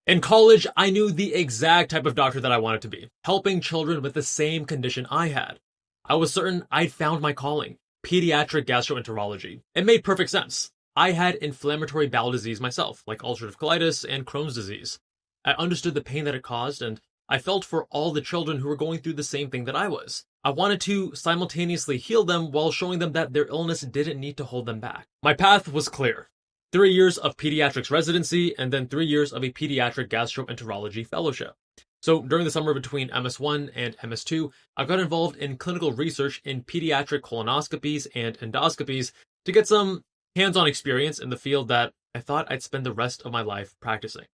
In college, I knew the exact type of doctor that I wanted to be, helping children with the same condition I had. I was certain I'd found my calling, pediatric gastroenterology. It made perfect sense. I had inflammatory bowel disease myself, like ulcerative colitis and Crohn's disease. I understood the pain that it caused, and I felt for all the children who were going through the same thing that I was. I wanted to simultaneously heal them while showing them that their illness didn't need to hold them back. My path was clear. 3 years of pediatrics residency, and then 3 years of a pediatric gastroenterology fellowship. So during the summer between MS1 and MS2, I got involved in clinical research in pediatric colonoscopies and endoscopies to get some hands-on experience in the field that I thought I'd spend the rest of my life practicing.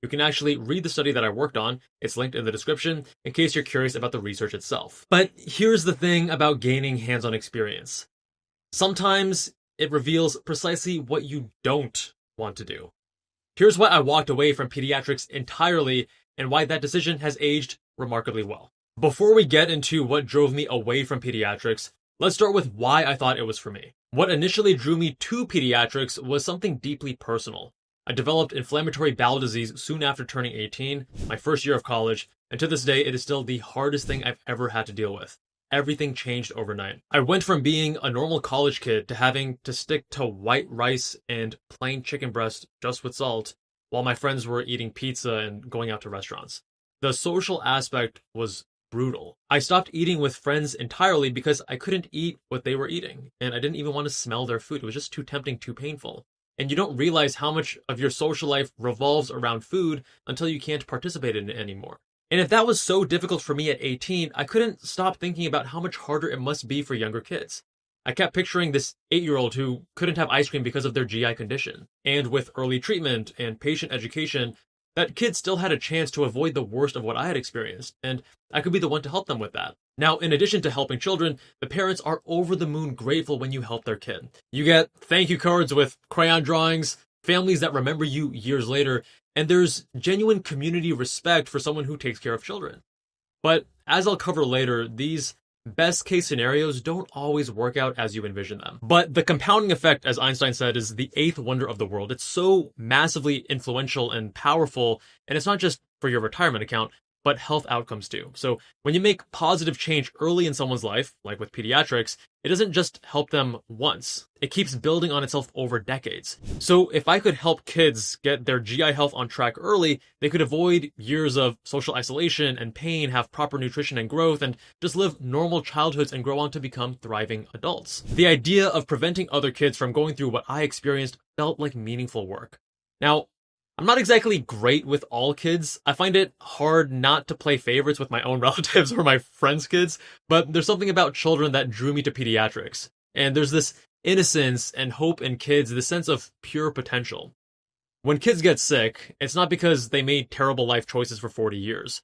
You can actually read the study that I worked on. It's linked in the description in case you're curious about the research itself. But here's the thing about gaining hands-on experience. Sometimes it reveals precisely what you don't want to do. Here's why I walked away from pediatrics entirely and why that decision has aged remarkably well. Before we get into what drove me away from pediatrics, let's start with why I thought it was for me. What initially drew me to pediatrics was something deeply personal. I developed inflammatory bowel disease soon after turning 18, my first year of college, and to this day it is still the hardest thing I've ever had to deal with. Everything changed overnight. I went from being a normal college kid to having to stick to white rice and plain chicken breast just with salt, while my friends were eating pizza and going out to restaurants. The social aspect was brutal. I stopped eating with friends entirely because I couldn't eat what they were eating, and I didn't even want to smell their food. It was just too tempting, too painful. And you don't realize how much of your social life revolves around food until you can't participate in it anymore. And if that was so difficult for me at 18, I couldn't stop thinking about how much harder it must be for younger kids. I kept picturing this 8-year-old who couldn't have ice cream because of their GI condition. And with early treatment and patient education, that kid still had a chance to avoid the worst of what I had experienced, and I could be the one to help them with that. Now, in addition to helping children, the parents are over the moon grateful when you help their kid. You get thank you cards with crayon drawings, families that remember you years later, and there's genuine community respect for someone who takes care of children. But as I'll cover later, these best case scenarios don't always work out as you envision them. But the compounding effect, as Einstein said, is the eighth wonder of the world. It's so massively influential and powerful, and it's not just for your retirement account, but health outcomes too. So when you make positive change early in someone's life, like with pediatrics, it doesn't just help them once. It keeps building on itself over decades. So if I could help kids get their GI health on track early, they could avoid years of social isolation and pain, have proper nutrition and growth, and just live normal childhoods and grow on to become thriving adults. The idea of preventing other kids from going through what I experienced felt like meaningful work. Now, I'm not exactly great with all kids. I find it hard not to play favorites with my own relatives or my friends' kids, but there's something about children that drew me to pediatrics. And there's this innocence and hope in kids, this sense of pure potential. When kids get sick, it's not because they made terrible life choices for 40 years.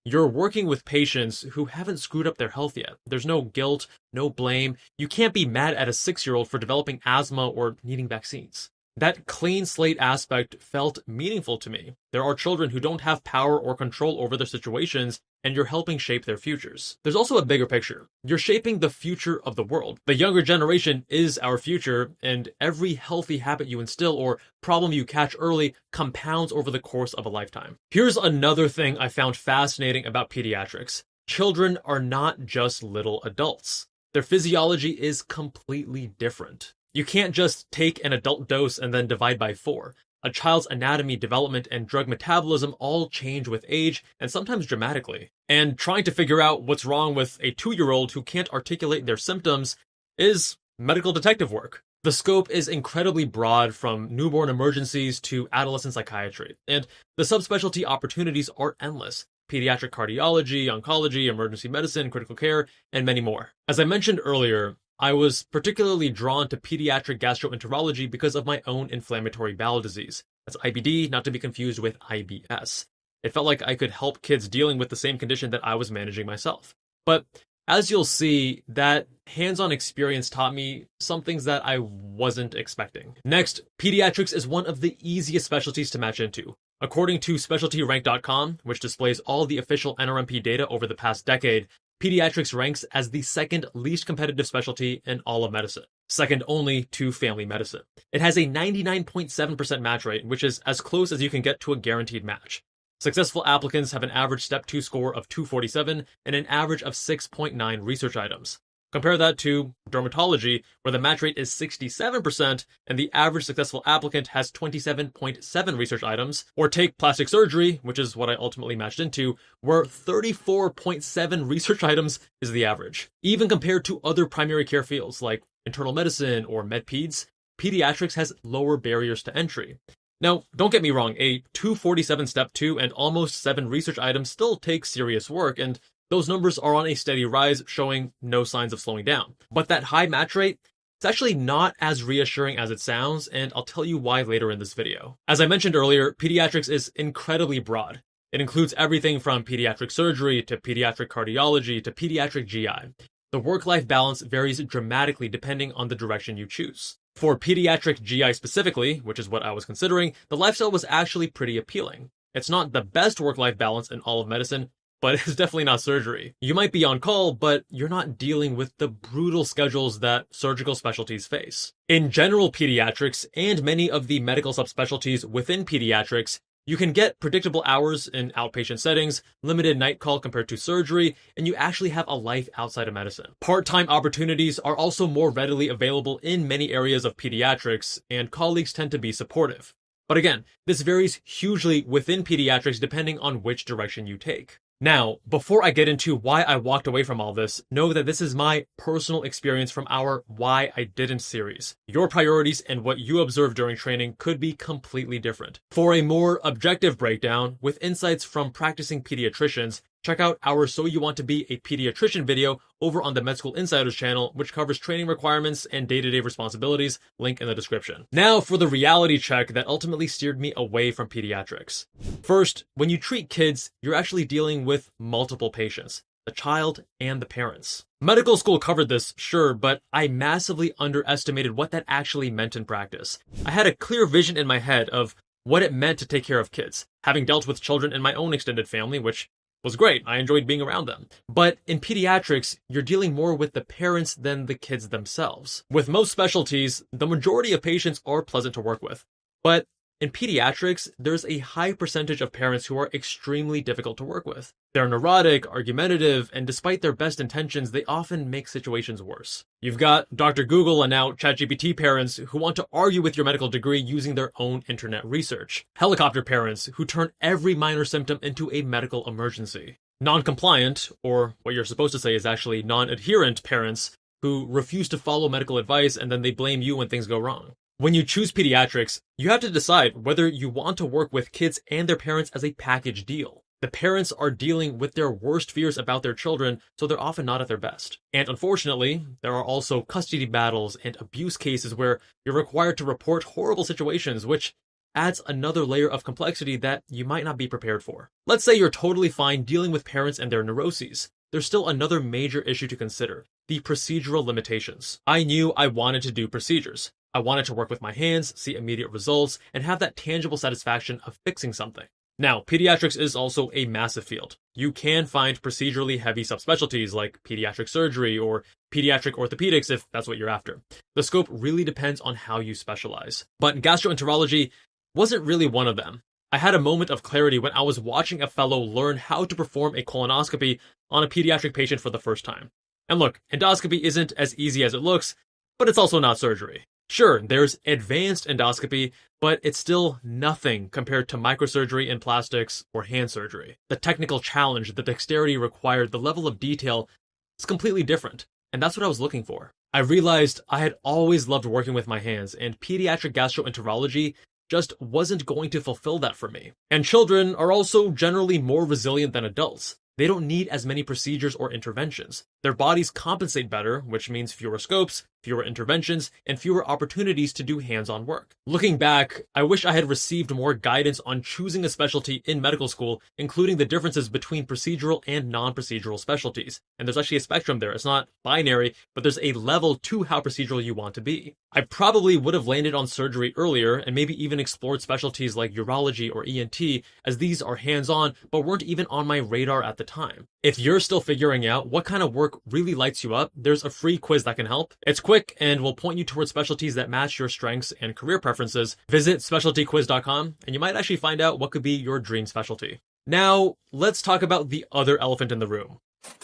You're working with patients who haven't screwed up their health yet. There's no guilt, no blame. You can't be mad at a 6-year-old for developing asthma or needing vaccines. That clean slate aspect felt meaningful to me. There are children who don't have power or control over their situations, and you're helping shape their futures. There's also a bigger picture. You're shaping the future of the world. The younger generation is our future, and every healthy habit you instill or problem you catch early compounds over the course of a lifetime. Here's another thing I found fascinating about pediatrics. Children are not just little adults. Their physiology is completely different. You can't just take an adult dose and then divide by 4. A child's anatomy, development, and drug metabolism all change with age, and sometimes dramatically. And trying to figure out what's wrong with a 2-year-old who can't articulate their symptoms is medical detective work. The scope is incredibly broad, from newborn emergencies to adolescent psychiatry, and the subspecialty opportunities are endless. Pediatric cardiology, oncology, emergency medicine, critical care, and many more. As I mentioned earlier, I was particularly drawn to pediatric gastroenterology because of my own inflammatory bowel disease. That's IBD, not to be confused with IBS. It felt like I could help kids dealing with the same condition that I was managing myself. But as you'll see, that hands-on experience taught me some things that I wasn't expecting. Next, pediatrics is one of the easiest specialties to match into. According to specialtyrank.com, which displays all the official NRMP data over the past decade, pediatrics ranks as the second least competitive specialty in all of medicine, second only to family medicine. It has a 99.7% match rate, which is as close as you can get to a guaranteed match. Successful applicants have an average Step 2 score of 247 and an average of 6.9 research items. Compare that to dermatology, where the match rate is 67% and the average successful applicant has 27.7 research items. Or take plastic surgery, which is what I ultimately matched into, where 34.7 research items is the average. Even compared to other primary care fields like internal medicine or med-peds, pediatrics has lower barriers to entry. Now, don't get me wrong, a 247 Step 2 and almost 7 research items still take serious work, and those numbers are on a steady rise, showing no signs of slowing down. But that high match rate, it's actually not as reassuring as it sounds, and I'll tell you why later in this video. As I mentioned earlier, pediatrics is incredibly broad. It includes everything from pediatric surgery to pediatric cardiology to pediatric GI. The work-life balance varies dramatically depending on the direction you choose. For pediatric GI specifically, which is what I was considering, the lifestyle was actually pretty appealing. It's not the best work-life balance in all of medicine, but it's definitely not surgery. You might be on call, but you're not dealing with the brutal schedules that surgical specialties face. In general pediatrics and many of the medical subspecialties within pediatrics, you can get predictable hours in outpatient settings, limited night call compared to surgery, and you actually have a life outside of medicine. Part-time opportunities are also more readily available in many areas of pediatrics, and colleagues tend to be supportive. But again, this varies hugely within pediatrics depending on which direction you take. Now, before I get into why I walked away from all this, know that this is my personal experience from our Why I Didn't series. Your priorities and what you observe during training could be completely different. For a more objective breakdown, with insights from practicing pediatricians, check out our So You Want to Be a Pediatrician video over on the Med School Insiders channel, which covers training requirements and day-to-day responsibilities, link in the description. Now for the reality check that ultimately steered me away from pediatrics. First, when you treat kids, you're actually dealing with multiple patients, the child and the parents. Medical school covered this, sure, but I massively underestimated what that actually meant in practice. I had a clear vision in my head of what it meant to take care of kids, having dealt with children in my own extended family, which was great. I enjoyed being around them. But in pediatrics, you're dealing more with the parents than the kids themselves. With most specialties, the majority of patients are pleasant to work with. But in pediatrics, there's a high percentage of parents who are extremely difficult to work with. They're neurotic, argumentative, and despite their best intentions, they often make situations worse. You've got Dr. Google and now ChatGPT parents who want to argue with your medical degree using their own internet research. Helicopter parents who turn every minor symptom into a medical emergency. Non-compliant, or what you're supposed to say is actually non-adherent parents who refuse to follow medical advice and then they blame you when things go wrong. When you choose pediatrics, you have to decide whether you want to work with kids and their parents as a package deal. The parents are dealing with their worst fears about their children, so they're often not at their best. And unfortunately, there are also custody battles and abuse cases where you're required to report horrible situations, which adds another layer of complexity that you might not be prepared for. Let's say you're totally fine dealing with parents and their neuroses. There's still another major issue to consider, the procedural limitations. I knew I wanted to do procedures. I wanted to work with my hands, see immediate results, and have that tangible satisfaction of fixing something. Now, pediatrics is also a massive field. You can find procedurally heavy subspecialties like pediatric surgery or pediatric orthopedics if that's what you're after. The scope really depends on how you specialize. But gastroenterology wasn't really one of them. I had a moment of clarity when I was watching a fellow learn how to perform a colonoscopy on a pediatric patient for the first time. And look, endoscopy isn't as easy as it looks, but it's also not surgery. Sure, there's advanced endoscopy, but it's still nothing compared to microsurgery in plastics or hand surgery. The technical challenge, the dexterity required, the level of detail is completely different, and that's what I was looking for. I realized I had always loved working with my hands, and pediatric gastroenterology just wasn't going to fulfill that for me. And children are also generally more resilient than adults. They don't need as many procedures or interventions. Their bodies compensate better, which means fewer scopes, fewer interventions, and fewer opportunities to do hands-on work. Looking back, I wish I had received more guidance on choosing a specialty in medical school, including the differences between procedural and non-procedural specialties. And there's actually a spectrum there. It's not binary, but there's a level to how procedural you want to be. I probably would have landed on surgery earlier and maybe even explored specialties like urology or ENT, as these are hands-on, but weren't even on my radar at the time. If you're still figuring out what kind of work really lights you up, there's a free quiz that can help. It's quick and will point you towards specialties that match your strengths and career preferences. Visit specialtyquiz.com and you might actually find out what could be your dream specialty. Now, let's talk about the other elephant in the room: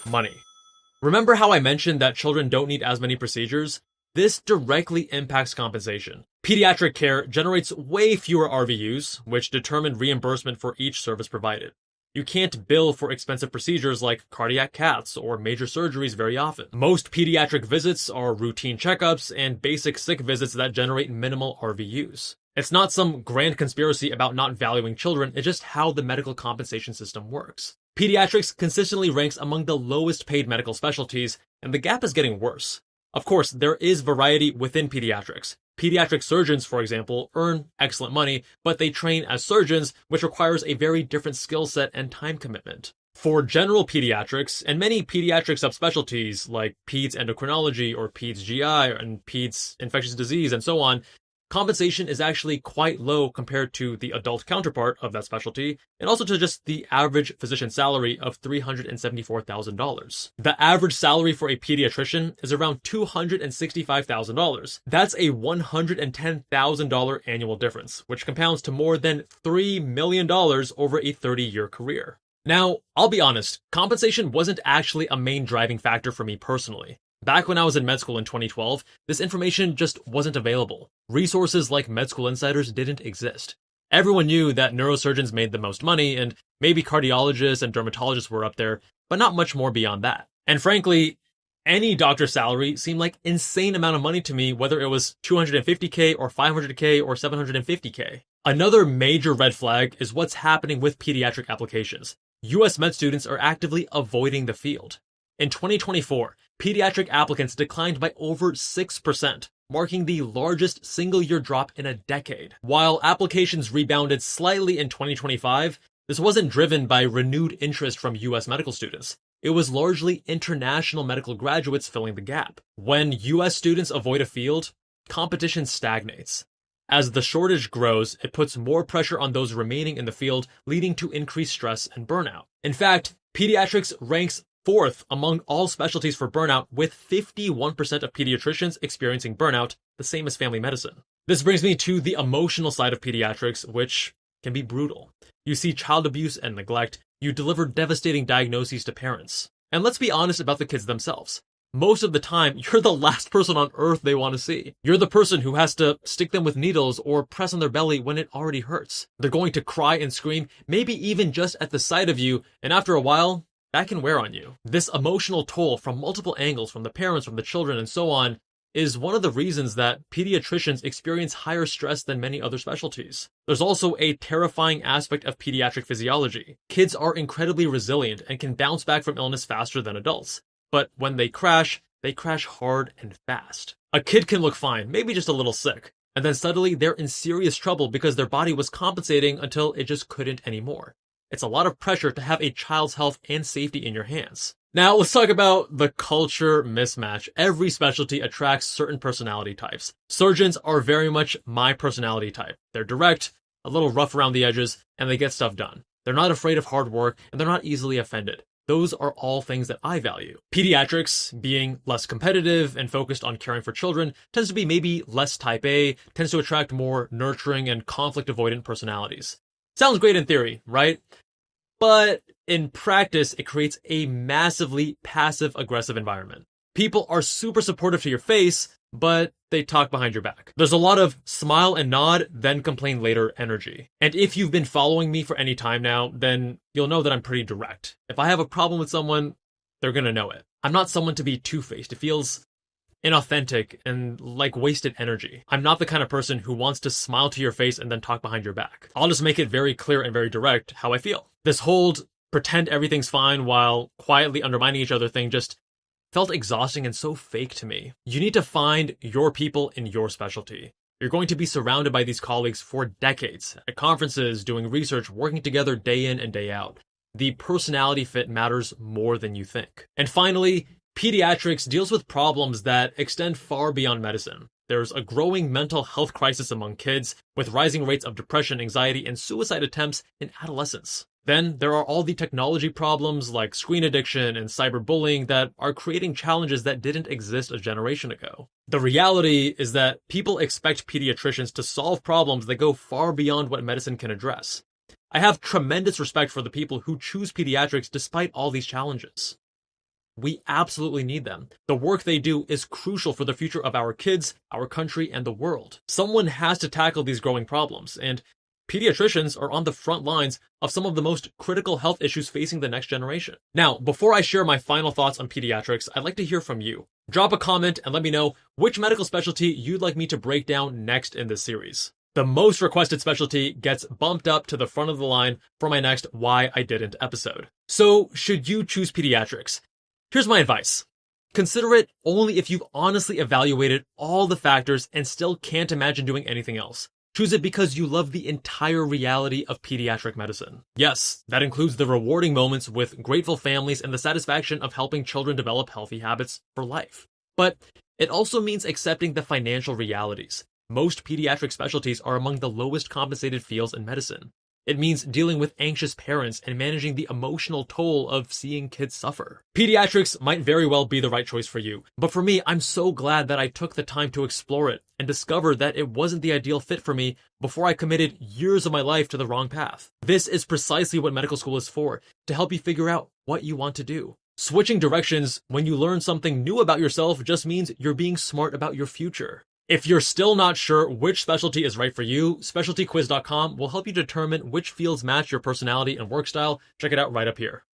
money. Remember how I mentioned that children don't need as many procedures? This directly impacts compensation. Pediatric care generates way fewer RVUs, which determine reimbursement for each service provided. You can't bill for expensive procedures like cardiac caths or major surgeries very often. Most pediatric visits are routine checkups and basic sick visits that generate minimal RVUs. It's not some grand conspiracy about not valuing children, it's just how the medical compensation system works. Pediatrics consistently ranks among the lowest paid medical specialties, and the gap is getting worse. Of course, there is variety within pediatrics. Pediatric surgeons, for example, earn excellent money, but they train as surgeons, which requires a very different skill set and time commitment. For general pediatrics, and many pediatric subspecialties like peds endocrinology or peds GI and peds infectious disease and so on, compensation is actually quite low compared to the adult counterpart of that specialty, and also to just the average physician salary of $374,000. The average salary for a pediatrician is around $265,000. That's a $110,000 annual difference, which compounds to more than $3 million over a 30-year career. Now, I'll be honest, compensation wasn't actually a main driving factor for me personally. Back when I was in med school in 2012, this information just wasn't available. Resources like Med School Insiders didn't exist. Everyone knew that neurosurgeons made the most money, and maybe cardiologists and dermatologists were up there, but not much more beyond that. And frankly, any doctor's salary seemed like an insane amount of money to me, whether it was $250K or $500K or $750K. Another major red flag is what's happening with pediatric applications. US med students are actively avoiding the field. In 2024, pediatric applicants declined by over 6%, marking the largest single-year drop in a decade. While applications rebounded slightly in 2025, this wasn't driven by renewed interest from US medical students. It was largely international medical graduates filling the gap. When US students avoid a field, competition stagnates. As the shortage grows, it puts more pressure on those remaining in the field, leading to increased stress and burnout. In fact, pediatrics ranks fourth among all specialties for burnout, with 51% of pediatricians experiencing burnout, the same as family medicine. This brings me to the emotional side of pediatrics, which can be brutal. You see child abuse and neglect, you deliver devastating diagnoses to parents. And let's be honest about the kids themselves. Most of the time, you're the last person on earth they want to see. You're the person who has to stick them with needles or press on their belly when it already hurts. They're going to cry and scream, maybe even just at the sight of you, and after a while, that can wear on you. This emotional toll from multiple angles, from the parents, from the children, and so on, is one of the reasons that pediatricians experience higher stress than many other specialties. There's also a terrifying aspect of pediatric physiology. Kids are incredibly resilient and can bounce back from illness faster than adults. But when they crash hard and fast. A kid can look fine, maybe just a little sick, and then suddenly they're in serious trouble because their body was compensating until it just couldn't anymore. It's a lot of pressure to have a child's health and safety in your hands. Now, let's talk about the culture mismatch. Every specialty attracts certain personality types. Surgeons are very much my personality type. They're direct, a little rough around the edges, and they get stuff done. They're not afraid of hard work, and they're not easily offended. Those are all things that I value. Pediatrics, being less competitive and focused on caring for children, tends to be maybe less type A, tends to attract more nurturing and conflict-avoidant personalities. Sounds great in theory, right? But in practice, it creates a massively passive-aggressive environment. People are super supportive to your face, but they talk behind your back. There's a lot of smile and nod, then complain later energy. And if you've been following me for any time now, then you'll know that I'm pretty direct. If I have a problem with someone, they're gonna know it. I'm not someone to be two-faced. It feels inauthentic and like wasted energy. I'm not the kind of person who wants to smile to your face and then talk behind your back. I'll just make it very clear and very direct how I feel. This whole pretend everything's fine while quietly undermining each other thing just felt exhausting and so fake to me. You need to find your people in your specialty. You're going to be surrounded by these colleagues for decades, at conferences, doing research, working together day in and day out. The personality fit matters more than you think. And finally, pediatrics deals with problems that extend far beyond medicine. There's a growing mental health crisis among kids, with rising rates of depression, anxiety, and suicide attempts in adolescence. Then there are all the technology problems like screen addiction and cyberbullying that are creating challenges that didn't exist a generation ago. The reality is that people expect pediatricians to solve problems that go far beyond what medicine can address. I have tremendous respect for the people who choose pediatrics despite all these challenges. We absolutely need them. The work they do is crucial for the future of our kids, our country, and the world. Someone has to tackle these growing problems, and pediatricians are on the front lines of some of the most critical health issues facing the next generation. Now, before I share my final thoughts on pediatrics, I'd like to hear from you. Drop a comment and let me know which medical specialty you'd like me to break down next in this series. The most requested specialty gets bumped up to the front of the line for my next Why I Didn't episode. So, should you choose pediatrics? Here's my advice. Consider it only if you've honestly evaluated all the factors and still can't imagine doing anything else. Choose it because you love the entire reality of pediatric medicine. Yes, that includes the rewarding moments with grateful families and the satisfaction of helping children develop healthy habits for life. But it also means accepting the financial realities. Most pediatric specialties are among the lowest compensated fields in medicine. It means dealing with anxious parents and managing the emotional toll of seeing kids suffer. Pediatrics might very well be the right choice for you, but for me, I'm so glad that I took the time to explore it and discover that it wasn't the ideal fit for me before I committed years of my life to the wrong path. This is precisely what medical school is for, to help you figure out what you want to do. Switching directions when you learn something new about yourself just means you're being smart about your future. If you're still not sure which specialty is right for you, specialtyquiz.com will help you determine which fields match your personality and work style. Check it out right up here.